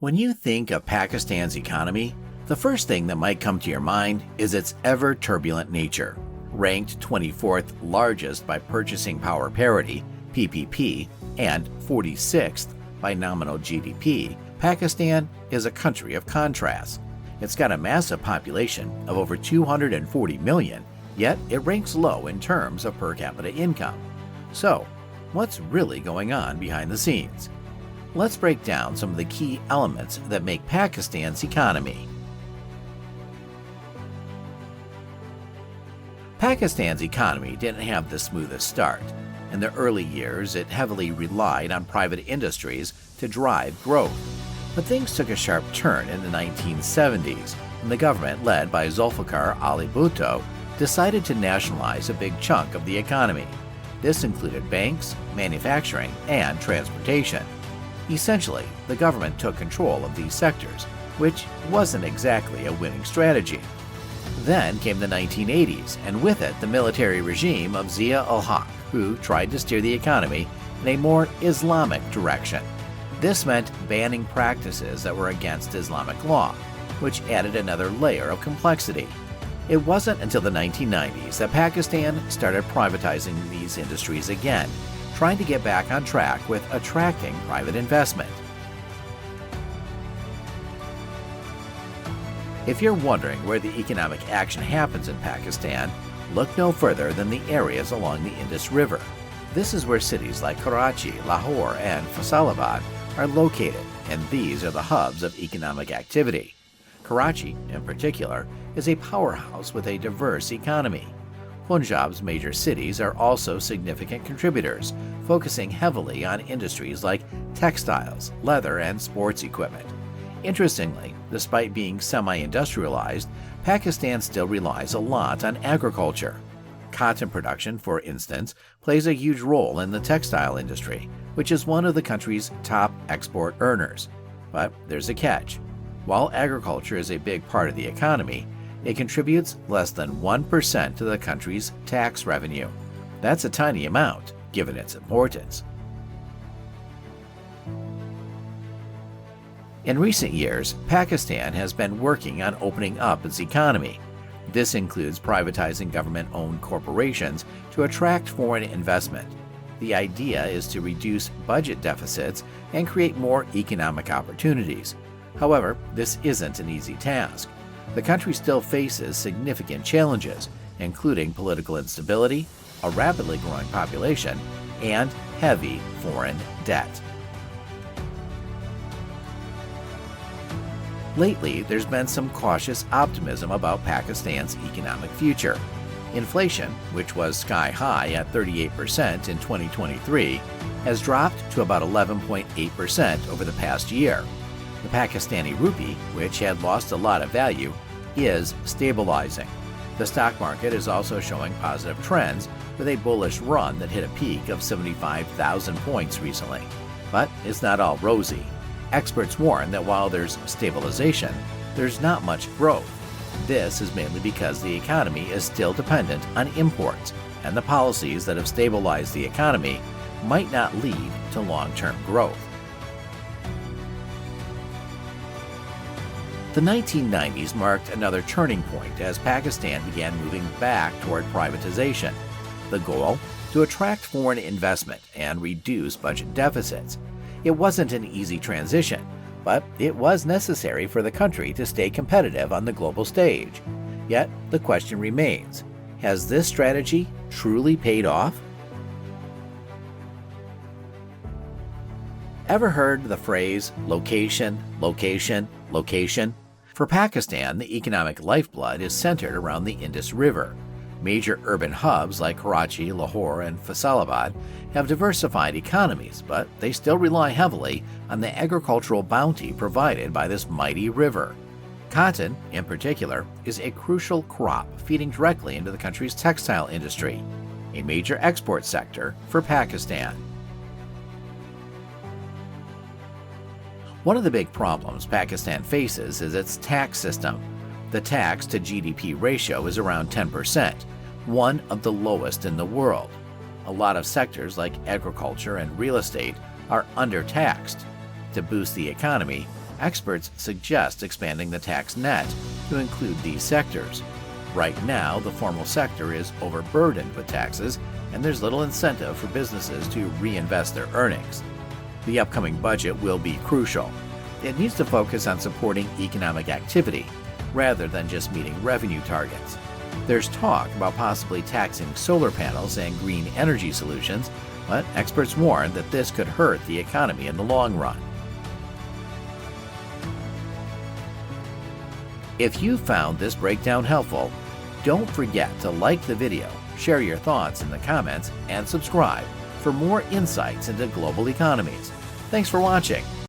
When you think of Pakistan's economy, the first thing that might come to your mind is its ever-turbulent nature. Ranked 24th largest by purchasing power parity, PPP, and 46th by nominal GDP, Pakistan is a country of contrasts. It's got a massive population of over 240 million, yet it ranks low in terms of per capita income. So, what's really going on behind the scenes? Let's break down some of the key elements that make Pakistan's economy. Pakistan's economy didn't have the smoothest start. In the early years, it heavily relied on private industries to drive growth. But things took a sharp turn in the 1970s, when the government, led by Zulfikar Ali Bhutto, decided to nationalize a big chunk of the economy. This included banks, manufacturing, and transportation. Essentially, the government took control of these sectors, which wasn't exactly a winning strategy. Then came the 1980s, and with it the military regime of Zia ul-Haq, who tried to steer the economy in a more Islamic direction. This meant banning practices that were against Islamic law, which added another layer of complexity. It wasn't until the 1990s that Pakistan started privatizing these industries again, trying to get back on track with attracting private investment. If you're wondering where the economic action happens in Pakistan, look no further than the areas along the Indus River. This is where cities like Karachi, Lahore, and Faisalabad are located, and these are the hubs of economic activity. Karachi, in particular, is a powerhouse with a diverse economy. Punjab's major cities are also significant contributors, focusing heavily on industries like textiles, leather, and sports equipment. Interestingly, despite being semi-industrialized, Pakistan still relies a lot on agriculture. Cotton production, for instance, plays a huge role in the textile industry, which is one of the country's top export earners. But there's a catch. While agriculture is a big part of the economy, it contributes less than 1% to the country's tax revenue. That's a tiny amount, given its importance. In recent years, Pakistan has been working on opening up its economy. This includes privatizing government-owned corporations to attract foreign investment. The idea is to reduce budget deficits and create more economic opportunities. However, this isn't an easy task. The country still faces significant challenges, including political instability, a rapidly growing population, and heavy foreign debt. Lately, there's been some cautious optimism about Pakistan's economic future. Inflation, which was sky-high at 38% in 2023, has dropped to about 11.8% over the past year. The Pakistani rupee, which had lost a lot of value, is stabilizing. The stock market is also showing positive trends, with a bullish run that hit a peak of 75,000 points recently. But it's not all rosy. Experts warn that while there's stabilization, there's not much growth. This is mainly because the economy is still dependent on imports, and the policies that have stabilized the economy might not lead to long-term growth. The 1990s marked another turning point as Pakistan began moving back toward privatization. The goal? To attract foreign investment and reduce budget deficits. It wasn't an easy transition, but it was necessary for the country to stay competitive on the global stage. Yet, the question remains, has this strategy truly paid off? Ever heard the phrase location, location, location? For Pakistan, the economic lifeblood is centered around the Indus River. Major urban hubs like Karachi, Lahore, and Faisalabad have diversified economies, but they still rely heavily on the agricultural bounty provided by this mighty river. Cotton, in particular, is a crucial crop feeding directly into the country's textile industry, a major export sector for Pakistan. One of the big problems Pakistan faces is its tax system. The tax to GDP ratio is around 10%, one of the lowest in the world. A lot of sectors like agriculture and real estate are undertaxed. To boost the economy, Experts suggest expanding the tax net to include these sectors. Right now, the formal sector is overburdened with taxes, and there's little incentive for businesses to reinvest their earnings. The upcoming budget will be crucial. It needs to focus on supporting economic activity rather than just meeting revenue targets. There's talk about possibly taxing solar panels and green energy solutions, but experts warn that this could hurt the economy in the long run. If you found this breakdown helpful, don't forget to like the video, share your thoughts in the comments, and subscribe for more insights into global economies. Thanks for watching.